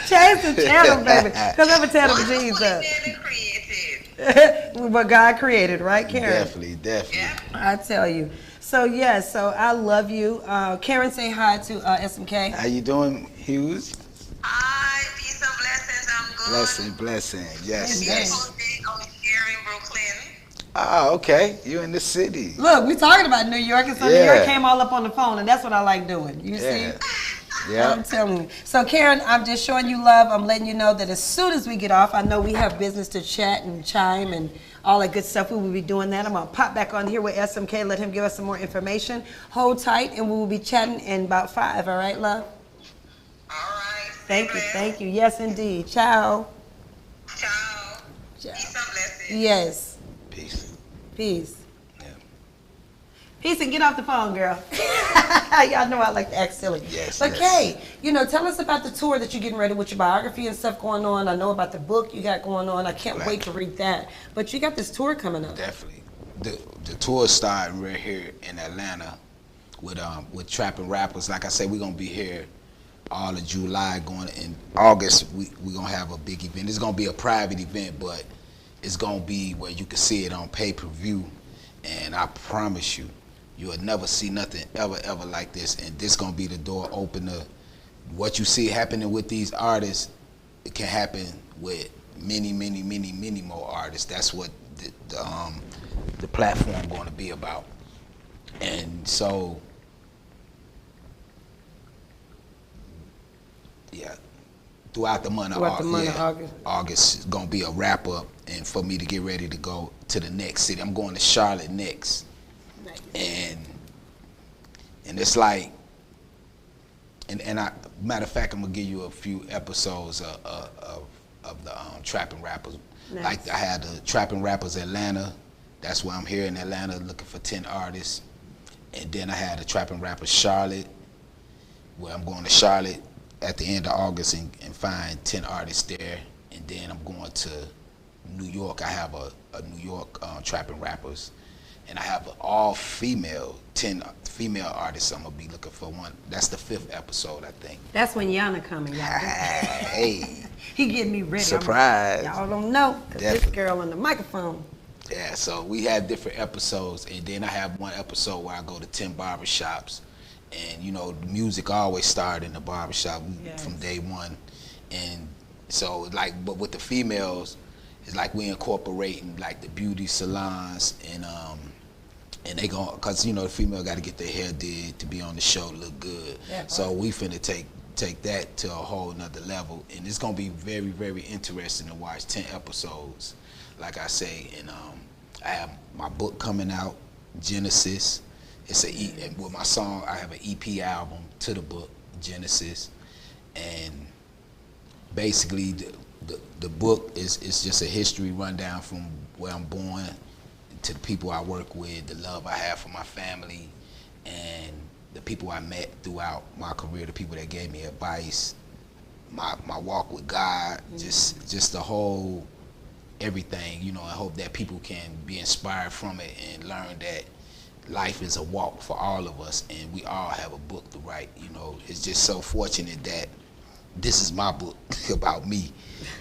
Change the channel, baby, because I'm going to tear them jeans up. What God created, right, Karen? Definitely. I tell you. So yes, so I love you. Karen, say hi to SMK. How you doing, Hughes? Hi, peace and blessings. I'm good. Blessing. Yes. I'm here in Brooklyn. Oh, okay. You in the city. Look, we talking about New York, and so New York came all up on the phone, and that's what I like doing. You see? Yeah. I'm telling you. So Karen, I'm just showing you love. I'm letting you know that as soon as we get off, I know we have business to chat and chime and all that good stuff. We will be doing that. I'm going to pop back on here with SMK, let him give us some more information. Hold tight, and we will be chatting in about 5. All right, love? All right. Thank you. Yes, indeed. Ciao. Ciao. Peace and blessings. Yes. Peace. Yeah. Peace and get off the phone, girl. Y'all know I like to act silly. Yes. But Kay, tell us about the tour that you're getting ready with your biography and stuff going on. I know about the book you got going on. I can't wait to read that. But you got this tour coming up. Definitely. The tour is starting right here in Atlanta with Trappen Rappers. Like I said, we're gonna be here all of July. Going in August, we're gonna have a big event. It's gonna be a private event, but it's gonna be where you can see it on pay-per-view. And I promise you, you'll never see nothing ever like this. And this gonna be the door opener. What you see happening with these artists, it can happen with many more artists. That's what the platform going to be about. And so, yeah, throughout the month of August is going to be a wrap up, and for me to get ready to go to the next city. I'm going to Charlotte next. Nice. And it's like, and I, matter of fact, I'm gonna give you a few episodes of the Trappen Rappers. Nice. Like I had the Trappen Rappers Atlanta. That's why I'm here in Atlanta looking for 10 artists. And then I had the Trappen Rappers Charlotte, where I'm going to Charlotte at the end of August and find 10 artists there. And then I'm going to New York. I have a New York Trappen Rappers. And I have an all-female, 10 female artists I'm going to be looking for one. That's the 5th episode, I think. That's when Yana coming, y'all. Hey. He getting me ready. Surprise. Y'all don't know, this girl on the microphone. Yeah, so we have different episodes, and then I have one episode where I go to 10 barbershops. And, you know, the music always started in the barbershop from day one. And so, like, but with the females, it's like we incorporating, like, the beauty salons and they gon', cause you know the female got to get their hair did to be on the show, look good. Yeah, so we finna take that to a whole nother level, and it's gonna be very interesting to watch 10 episodes, like I say. And I have my book coming out, Genesis. It's and with my song, I have an EP album to the book, Genesis, and basically the book is just a history rundown from where I'm born to the people I work with, the love I have for my family, and the people I met throughout my career, the people that gave me advice, my walk with God, just the whole everything, you know. I hope that people can be inspired from it and learn that life is a walk for all of us, and we all have a book to write. You know, it's just so fortunate that this is my book about me,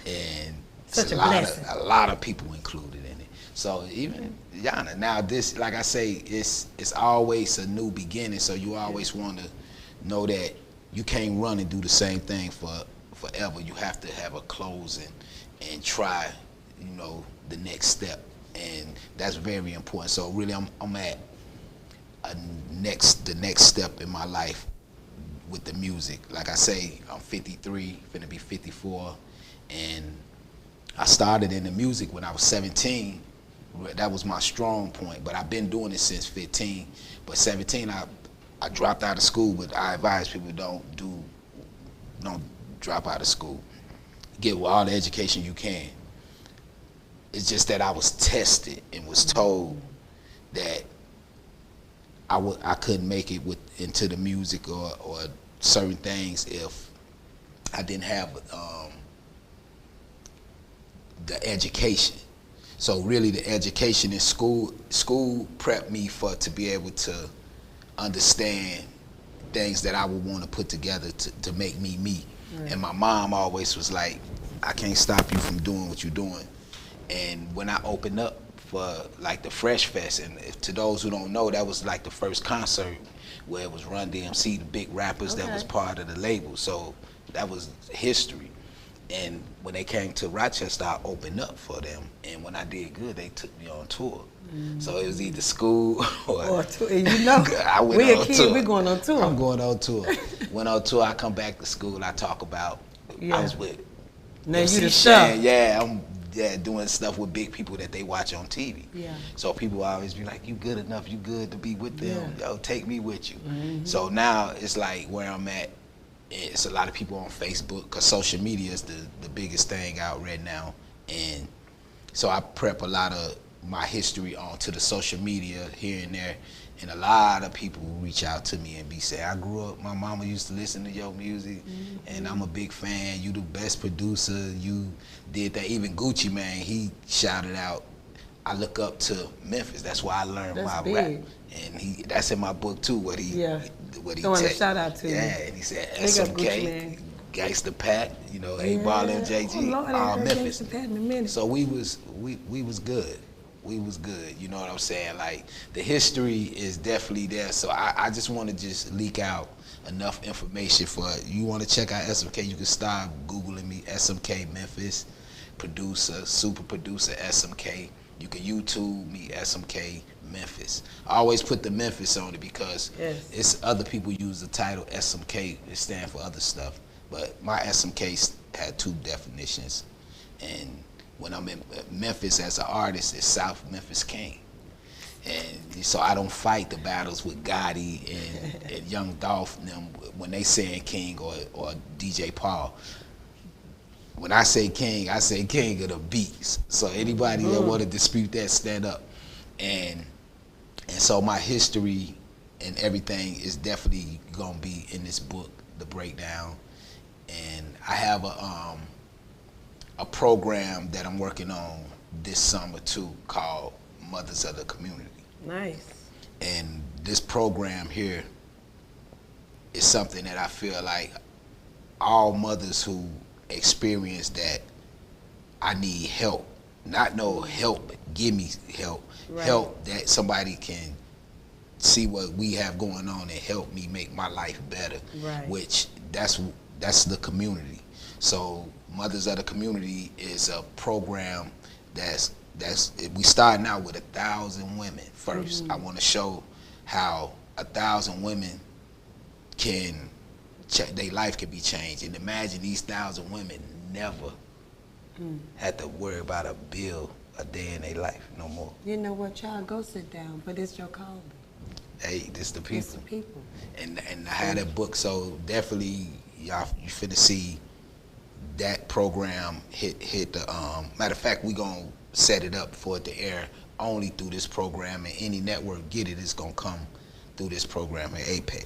and such a blessing. A lot of people included in it. So even Yana, now this, like I say, it's always a new beginning. So you always want to know that you can't run and do the same thing for forever. You have to have a closing and try, you know, the next step, and that's very important. So really, I'm at the next step in my life with the music. Like I say, I'm 53, finna be 54, and I started in the music when I was 17. That was my strong point, but I've been doing it since 15. But 17, I dropped out of school, but I advise people don't drop out of school. Get all the education you can. It's just that I was tested and was told that I couldn't make it into the music or certain things if I didn't have the education. So really, the education in school prepped me to be able to understand things that I would want to put together to make me me. Right. And my mom always was like, I can't stop you from doing what you're doing. And when I opened up for like the Fresh Fest, and to those who don't know, that was like the first concert where it was Run DMC, the big rappers that was part of the label. So that was history. And when they came to Rochester, I opened up for them. And when I did good, they took me on tour. So it was either school or tour. You know, I went on tour. We're going on tour. I'm going on tour. Went on tour, I come back to school, I talk about, I was with now you the Shan, I'm doing stuff with big people that they watch on TV. Yeah. So people always be like, you good enough, you good to be with them, yo, take me with you. So now it's like where I'm at, it's a lot of people on Facebook, because social media is the biggest thing out right now. And so I prep a lot of my history onto the social media here and there. And a lot of people reach out to me and be saying, I grew up, my mama used to listen to your music, and I'm a big fan. You the best producer. You did that. Even Gucci Mane, he shouted out, I look up to Memphis. That's why I learned my rap. And that's in my book too, what he throwing a shout out to yeah, and he said SMK, Gangsta Pat, you know, A-Ball and JG, all Memphis. So we was good. We was good, you know what I'm saying? Like, the history is definitely there. So I just want to just leak out enough information for you want to check out SMK, you can start Googling me, SMK Memphis, producer, super producer SMK. You can YouTube me, SMK Memphis. I always put the Memphis on it because it's other people use the title SMK. It stands for other stuff. But my SMK had two definitions. And when I'm in Memphis as an artist, it's South Memphis King. And so I don't fight the battles with Gotti and Young Dolph and them when they saying King or DJ Paul. When I say King of the beats. So anybody that want to dispute that, stand up. And so my history and everything is definitely gonna be in this book, the breakdown. And I have a program that I'm working on this summer too called Mothers of the Community. Nice. And this program here is something that I feel like all mothers who experience that I need help, not no help, but give me help, help that somebody can see what we have going on and help me make my life better, which that's the community. So Mothers of the Community is a program that's we starting out with 1,000 women first. I want to show how 1,000 women can their life can be changed. And imagine these 1,000 women never had to worry about a bill a day in their life no more. You know what, child? Go sit down, but it's your calling. Hey, this the people. It's the people. And I had that book, so definitely y'all you finna see that program hit the matter of fact, we gonna set it up for it to air only through this program, and any network get it is gonna come through this program at APEC.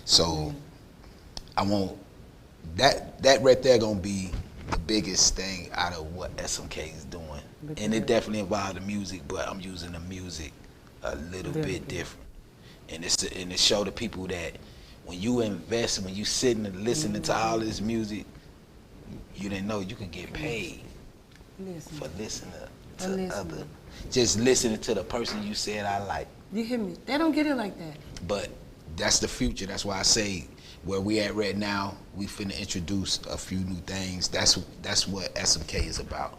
So I want that right there gonna be the biggest thing out of what SMK is doing. And it definitely involves the music, but I'm using the music a little bit different. And it show the people that when you invest, when you sitting and listening to all this music, you didn't know you could get paid for listening to other. Just listening to the person you said I like. You hear me? They don't get it like that. But that's the future. That's why I say where we at right now, we finna introduce a few new things. That's what SMK is about.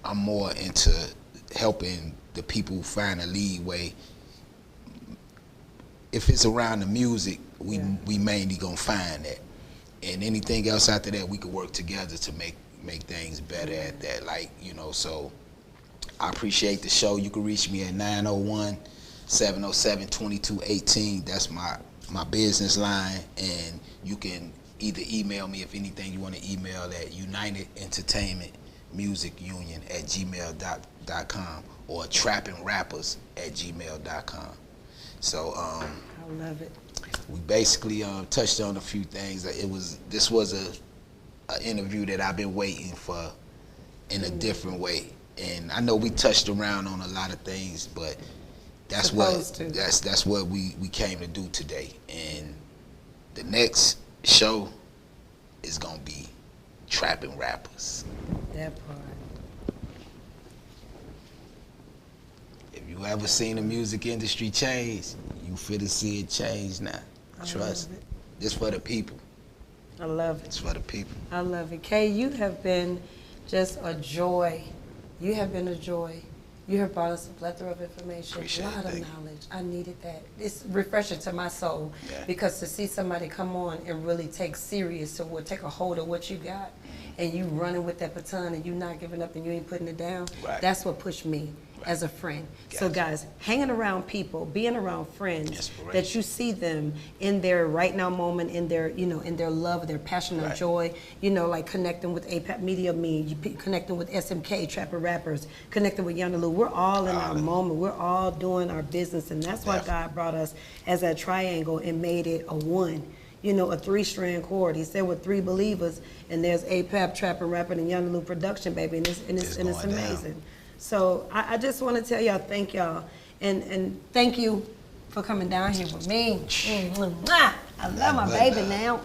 I'm more into helping the people find a leeway. If it's around the music, we mainly gonna find that. And anything else after that, we could work together to make things better at that. Like, you know, so I appreciate the show. You can reach me at 901-707-2218. That's my business line. And you can either email me if anything you want to email at UnitedEntertainmentMusicUnion@gmail.com or Trappen Rappers @gmail.com. So I love it. We basically touched on a few things. This was a interview that I've been waiting for in a different way. And I know we touched around on a lot of things, but that's what we came to do today. And the next show is gonna be Trappen Rappers. That part. If you ever seen the music industry change, you finna see it change now. Trust me. It's for the people. I love it. It's for the people. I love it. Kay, you have been just a joy. You have been a joy. You have brought us a plethora of information, Appreciate a lot of it. knowledge. I needed that. It's refreshing to my soul because to see somebody come on and really take serious or take a hold of what you got and you running with that baton and you not giving up and you ain't putting it down, that's what pushed me as a friend. So guys, hanging around people, being around friends that you see them in their right now moment, in their, you know, in their love, their passion and joy, you know, like connecting with APAP Media connecting with SMK, Trappen Rappers, connecting with Yana-Lu. We're all in our moment. We're all doing our business, and that's why God brought us as a triangle and made it a one. You know, a 3-strand cord. He said with 3 believers, and there's APAP, Trappen Rapper, and Yana-Lu production, baby, and it's amazing. Down. So I just want to tell y'all, thank y'all, and thank you for coming down here with me. I love my baby now.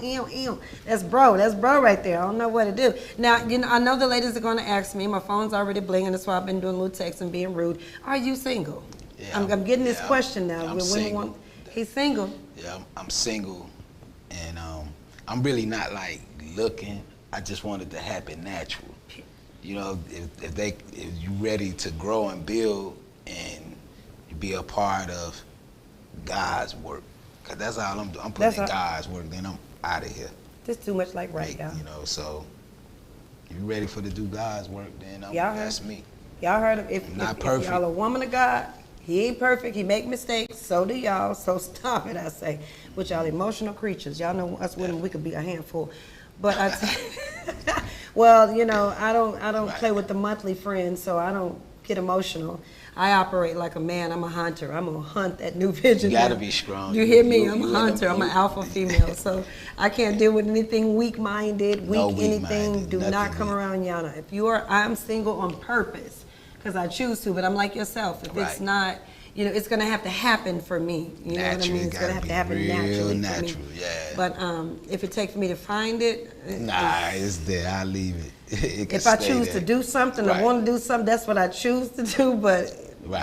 That's bro right there. I don't know what to do. Now, you know, I know the ladies are going to ask me. My phone's already blinging. That's why I've been doing little texts and being rude. Are you single? Yeah, I'm getting this question now. I'm single. He's single. Yeah, I'm single, and I'm really not like looking. I just want it to happen natural. you know, if you ready to grow and build and be a part of God's work, cause that's all I'm doing. I'm putting in God's work. Then I'm out of here. This too much like right, y'all. You know, so if you ready for to do God's work, then that's me. Y'all heard of if y'all a woman of God, he ain't perfect. He make mistakes. So do y'all. So stop it, I say. With y'all emotional creatures. Y'all know us women, we could be a handful. But well, you know, I don't play with the monthly friends, so I don't get emotional. I operate like a man. I'm a hunter. I'm gonna hunt that new vision. You gotta be strong. You hear me? I'm a hunter. I'm an alpha female. So I can't deal with anything weak-minded, anything. Do not come around Yana. If you are, I'm single on purpose because I choose to. But I'm like yourself. If it's not, you know, it's gonna have to happen for me. You know what I mean? It's gonna have to happen naturally for me. Yeah. But if it takes me to find it, it's there. I leave it. If I choose to do something, I want to do something. That's what I choose to do. But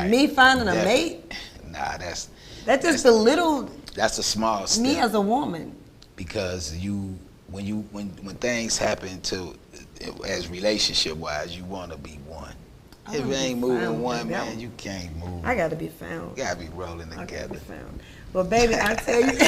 me finding a mate, that just belittled. That's a small step. Me as a woman. Because when things happen as relationship wise, you want to be one. If it ain't moving one, man, you can't move. I got to be found. You got to be rolling together. I got to be found. Well, baby, I tell you.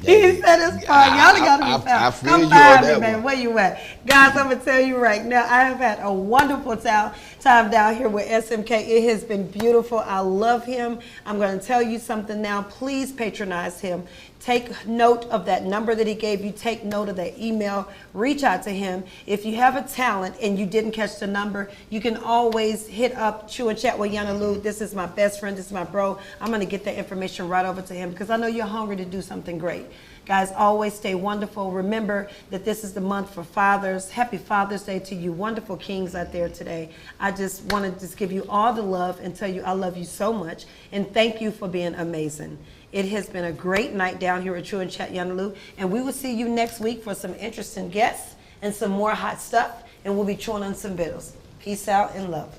He said it's fun. Y'all got to be found. I feel Come find me, baby. Where you at? Guys, I'm going to tell you right now, I have had a wonderful time down here with SMK. It has been beautiful. I love him. I'm going to tell you something now. Please patronize him. Take note of that number that he gave you. Take note of that email. Reach out to him. If you have a talent and you didn't catch the number, you can always hit up Chew and Chat with Yana-Lu. This is my best friend. This is my bro. I'm going to get that information right over to him because I know you're hungry to do something great. Guys, always stay wonderful. Remember that this is the month for fathers. Happy Father's Day to you wonderful kings out there today. I just want to give you all the love and tell you I love you so much. And thank you for being amazing. It has been a great night down here at Chew and Chat Yana-Lu. And we will see you next week for some interesting guests and some more hot stuff. And we'll be chewing on some vittles. Peace out and love.